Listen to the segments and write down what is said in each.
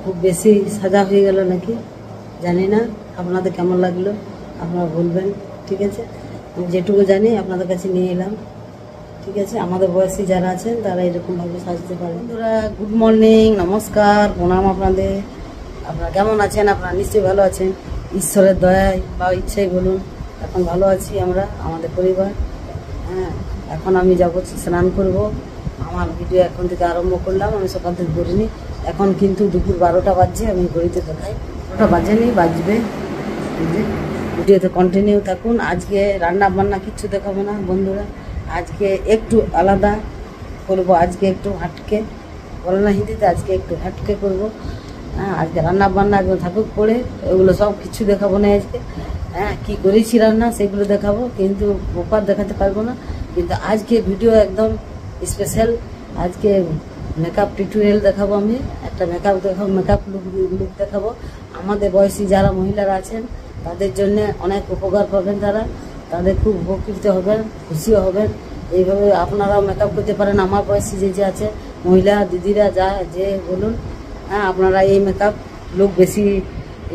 খুব বেশি সাজা হয়ে গেল নাকি জানি না, আপনাদের কেমন লাগলো আপনারা বলবেন। ঠিক আছে, আমি যেটুকু জানি আপনাদের কাছে নিয়ে এলাম। ঠিক আছে, আমাদের বয়সী যারা আছেন তারা এরকমভাবে সাজতে পারেন। বন্ধুরা গুড মর্নিং, নমস্কার, প্রণাম আপনাদের। আপনারা কেমন আছেন? আপনারা নিশ্চয়ই ভালো আছেন, ঈশ্বরের দয়ায় বা ইচ্ছাই বলুন। এখন ভালো আছি আমরা, আমাদের পরিবার। হ্যাঁ, এখন আমি যাবো স্নান করব। আমার ভিডিও এখন থেকে আরম্ভ করলাম, আমি সকাল থেকে করিনি। এখন কিন্তু দুপুর 12টা বাজছে, আমি ঘড়িতে দেখাই 12টা বাজেনি, বাজবে। ভিডিওতে কন্টিনিউ থাকুন। আজকে রান্না বান্না কিচ্ছু দেখাবো না বন্ধুরা, আজকে একটু আলাদা করবো, আজকে একটু হাটকে বলে না হিন্দিতে, আজকে একটু হাটকে করবো। হ্যাঁ, আজকে রান্না বান্না একদম থাকুক পড়ে, ওগুলো সব কিছু দেখাবো না আজকে। হ্যাঁ, কী করেছি রান্না সেগুলো দেখাবো, কিন্তু প্রপার দেখাতে পারবো না। কিন্তু আজকে ভিডিও একদম স্পেশাল। আজকে মেকআপ টিউটোরিয়াল দেখাবো, আমি একটা মেকআপ দেখাবো, মেকআপ লুক দেখাবো। আমাদের বয়সী যারা মহিলারা আছেন তাদের জন্য অনেক উপকার পাবেন, তাদের খুব উপকৃত হবেন, খুশিও হবেন। এইভাবে আপনারাও মেকআপ করতে পারেন। আমার বয়সী যে আছে মহিলা দিদিরা যে বলুন, হ্যাঁ, আপনারা এই মেকআপ লুক বেশি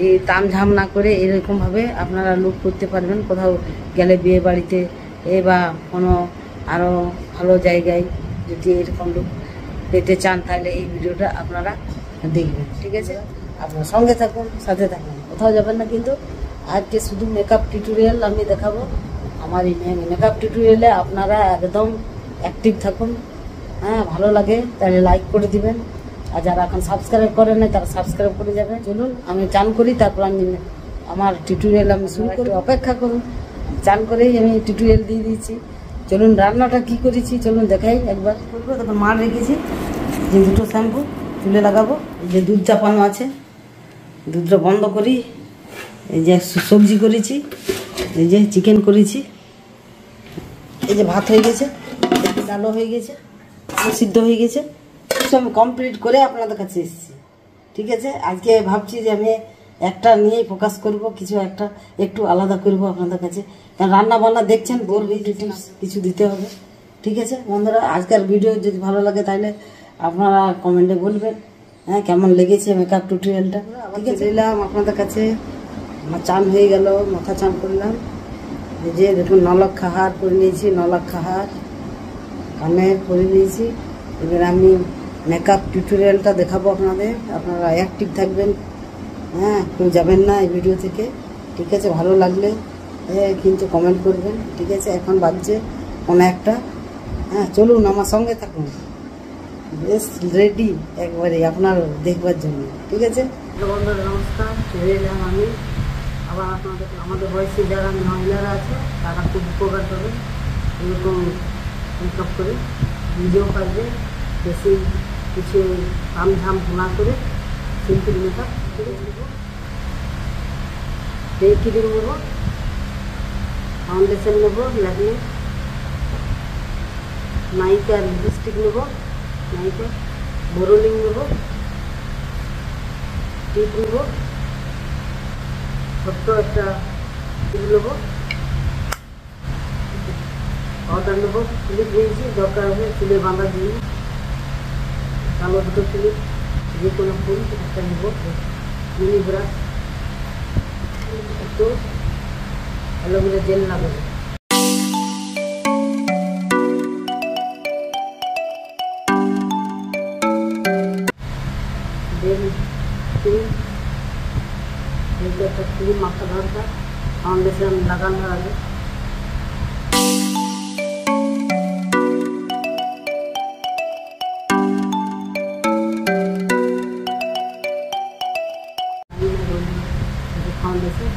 এই তামঝাম না করে এরকমভাবে আপনারা লুক করতে পারবেন কোথাও গেলে, বিয়ে বাড়িতে বা কোনো আরও ভালো জায়গায় যদি এরকম লুক পেতে চান তাহলে এই ভিডিওটা আপনারা দেখবেন। ঠিক আছে, আপনার সঙ্গে থাকুন, সাথে থাকুন, কোথাও যাবেন না। কিন্তু আজকে শুধু মেকআপ টিউটোরিয়াল আমি দেখাবো। আমার এই মেকআপ টিউটোরিয়ালে আপনারা একদম অ্যাক্টিভ থাকুন। হ্যাঁ, ভালো লাগে তাহলে লাইক করে দিবেন, আর যারা এখন সাবস্ক্রাইব করেন না তারা সাবস্ক্রাইব করে যাবেন। চলুন আমি চান করি, তারপর আমি আমার টিউটোরিয়াল আমি শুরু করি। অপেক্ষা করুন, চান করেই আমি টিউটোরিয়াল দিয়ে দিয়েছি। চলুন রান্নাটা কি করেছি চলুন দেখাই একবার। করবো তখন মার রেখেছি যে 2টো শ্যাম্পু চুলে লাগাবো। এই যে দুধ চাপানো আছে, দুধটা বন্ধ করি। এই যে সবজি করেছি, এই যে চিকেন করেছি, এই যে ভাত হয়ে গেছে, ডালও হয়ে গেছে, সিদ্ধ হয়ে গেছে, সব কমপ্লিট করে আপনাদের কাছে এসেছি। ঠিক আছে, আজকে ভাবছি যে আমি একটা নিয়েই ফোকাস করব, কিছু একটা একটু আলাদা করব আপনাদের কাছে। কারণ রান্না বান্না দেখছেন, বোর হয়ে কিছু দিতে হবে। ঠিক আছে বন্ধুরা, আজকের ভিডিও যদি ভালো লাগে তাহলে আপনারা কমেন্টে বলবেন, হ্যাঁ, কেমন লেগেছে মেকআপ টিউটোরিয়ালটা। ঠিক আছে, এলাম আপনাদের কাছে। আমার চান হয়ে গেল, মাথা চান করলাম। এই যে দেখুন নলক্ষা হার করে নিয়েছি, নলক্ষা হার কানে করে নিয়েছি। এবার আমি মেকআপ টিউটোরিয়ালটা দেখাবো আপনাদের, আপনারা অ্যাক্টিভ থাকবেন। হ্যাঁ, কেউ যাবেন না এই ভিডিও থেকে। ঠিক আছে, ভালো লাগলে কিন্তু কমেন্ট করবেন। ঠিক আছে, এখন বাজছে কোনো একটা। হ্যাঁ, চলুন আমার সঙ্গে থাকুন, বেশ রেডি একবারে আপনার দেখবার জন্য। ঠিক আছে বন্ধুরা, নমস্কার, চলে এলাম আমি আবার আপনাদের। আমাদের বয়সী যারা মহিলারা আছে তারা খুব উপকার পাবে এরকম মেকআপ করে, নিজেও পারবে, বেশি কিছু আমঝাম না করে সিম্পল মেকআপ। ঠিক আছে, ডে ক্রিম নেবো, ফাউন্ডেশন নেবো, লাগিয়ে নাইকার লিপস্টিক নেবো, নাইকার বোরোলিং নেবো, টিপ নেবো, ছোট্ট একটা টিপ নেবো, পাউডার নেবো, ক্লিপ নিয়েছি, দরকার হবে চুলে বাঁধার জন্য, কালো 2টো ক্লিপ, যে কোনো ফুল একটা নেবো, মিনি ব্রাশ, একটু অ্যালোভেরা জেল লাগাবো। একটা ক্রিম মাখা দরকার ফাউন্ডেশন লাগানোর আগে। ফাউন্ডেশন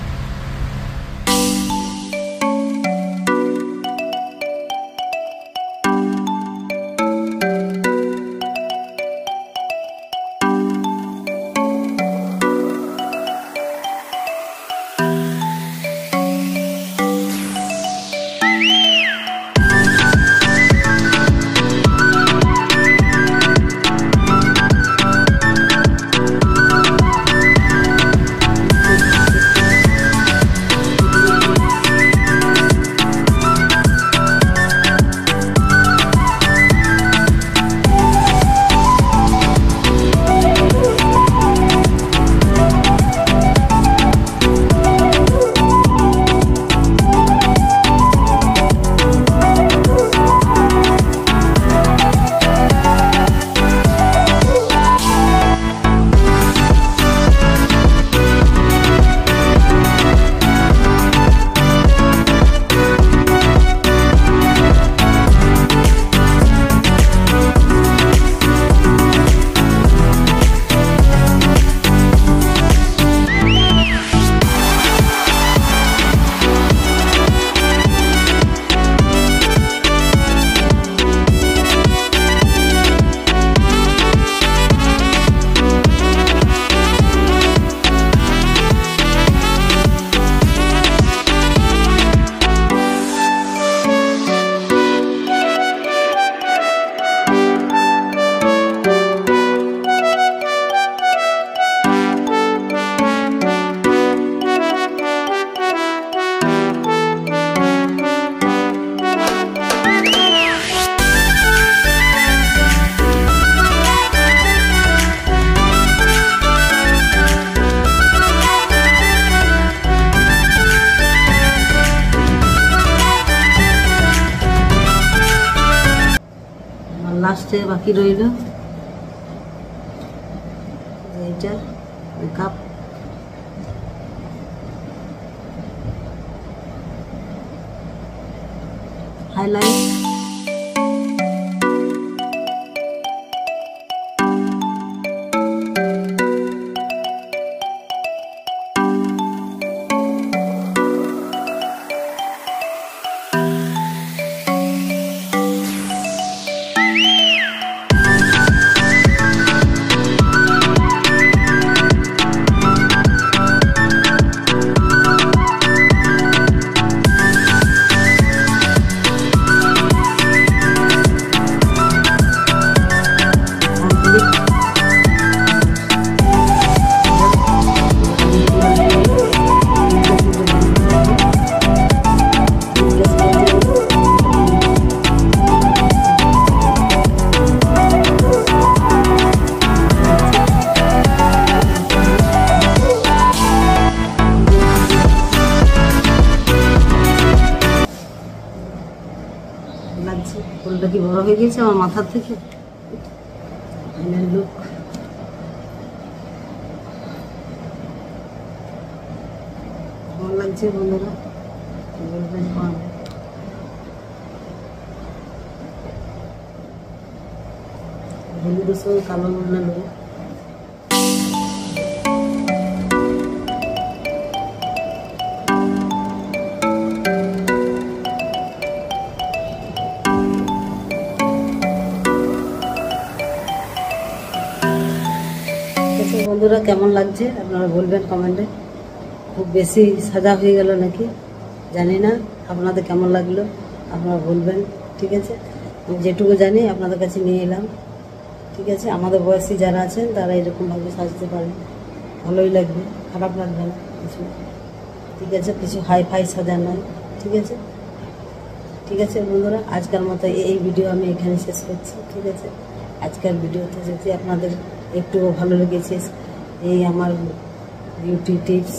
লাস্টে বাকি রইল এইটা মেকআপ। হাইলাইট লাগছে। ফুলটা কি বড় হয়ে গেছে আমার মাথার থেকে। Final look. কেমন লাগছে বন্ধুরা বলবেন কমেন্টে। হলুদের সঙ্গে কালো নুনটা নেব। বন্ধুরা কেমন লাগছে আপনারা বলবেন কমেন্টে। খুব বেশি সাজা হয়ে গেল নাকি জানি না, আপনাদের কেমন লাগলো আপনারা বলবেন। ঠিক আছে, আমি যেটুকু জানি আপনাদের কাছে নিয়ে এলাম। ঠিক আছে, আমাদের বয়সী যারা আছেন তারা এরকমভাবে সাজতে পারেন, ভালোই লাগবে, খারাপ লাগবে না কিছু। ঠিক আছে, কিছু হাই ফাই সাজা নয়। ঠিক আছে, ঠিক আছে বন্ধুরা, আজকের মতো এই ভিডিও আমি এখানে শেষ করছি। ঠিক আছে, আজকের ভিডিওতে যদি আপনাদের একটুও ভালো লেগেছে এই আমার বিউটি টিপস,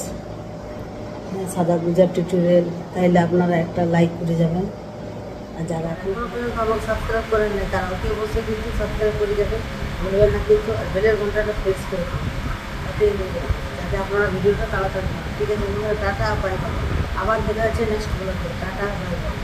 সাদা গুজার টিউটোরিয়াল, তাহলে আপনারা একটা লাইক করে যাবেন। আর যারা এখন পর্যন্ত আমাকে সাবস্ক্রাইব করেন না তারা অতি অবশ্যই কিন্তু সাবস্ক্রাইব করে যাবেন, ভুলবেন না কিন্তু। আর বেলের ঘন্টাটা প্রেস করে দেবেন যাতে আপনারা ভিডিওটা তাড়াতাড়ি। ঠিক আছে বন্ধুরা, টাটা বাই বাই। আবার দেখা যাচ্ছে নেক্সট ব্লগে। Tata bye bye.